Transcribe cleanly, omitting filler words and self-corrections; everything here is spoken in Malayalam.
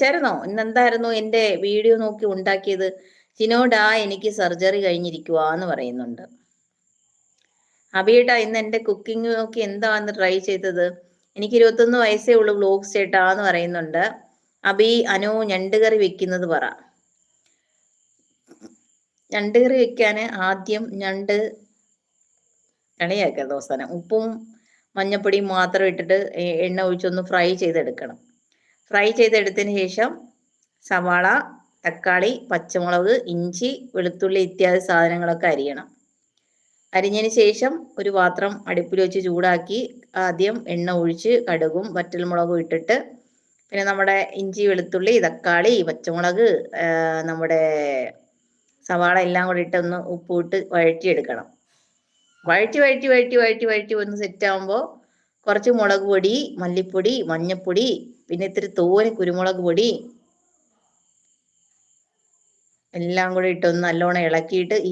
ചേർന്നോ ഇന്നെന്തായിരുന്നു എന്റെ വീഡിയോ നോക്കി ഉണ്ടാക്കിയത്? ചിനോടാ എനിക്ക് സർജറി കഴിഞ്ഞിരിക്കുവാന്ന് പറയുന്നുണ്ട്. അബിയേട്ടാ ഇന്ന് എന്റെ കുക്കിംഗ് നോക്കി എന്താന്ന് ട്രൈ ചെയ്തത്? എനിക്ക് 21 വയസ്സേ ഉള്ളൂ വ്ലോഗ്സ് ചേട്ടാന്ന് പറയുന്നുണ്ട്. അബി അനു ഞണ്ട് കറി വെക്കുന്നത് പറ. ഞണ്ട് കറി വെക്കാന് ആദ്യം ഞണ്ട് കളിയാക്കാതെ അവസാനം ഉപ്പും മഞ്ഞപ്പൊടിയും മാത്രം ഇട്ടിട്ട് എണ്ണ ഒഴിച്ചൊന്ന് ഫ്രൈ ചെയ്തെടുക്കണം. ഫ്രൈ ചെയ്തെടുത്തതിന് ശേഷം സവാള, തക്കാളി, പച്ചമുളക്, ഇഞ്ചി, വെളുത്തുള്ളി ഇത്യാദി സാധനങ്ങളൊക്കെ അരിയണം. അരിഞ്ഞതിന് ശേഷം ഒരു പാത്രം അടുപ്പിൽ വെച്ച് ചൂടാക്കി ആദ്യം എണ്ണ ഒഴിച്ച് കടുകും വറ്റൽമുളകും ഇട്ടിട്ട് പിന്നെ നമ്മുടെ ഇഞ്ചി, വെളുത്തുള്ളി, തക്കാളി, പച്ചമുളക്, നമ്മുടെ സവാള എല്ലാം കൂടി ഇട്ടൊന്ന് ഉപ്പിട്ട് വഴറ്റിയെടുക്കണം. വഴറ്റി ഒന്ന് സെറ്റ് ആകുമ്പോൾ കുറച്ച് മുളക് പൊടി, മല്ലിപ്പൊടി, മഞ്ഞപ്പൊടി, പിന്നെ ഇത്തിരി തോനെ കുരുമുളക് പൊടി എല്ലാം കൂടി ഇട്ടൊന്ന് നല്ലോണം ഇളക്കിയിട്ട് ഈ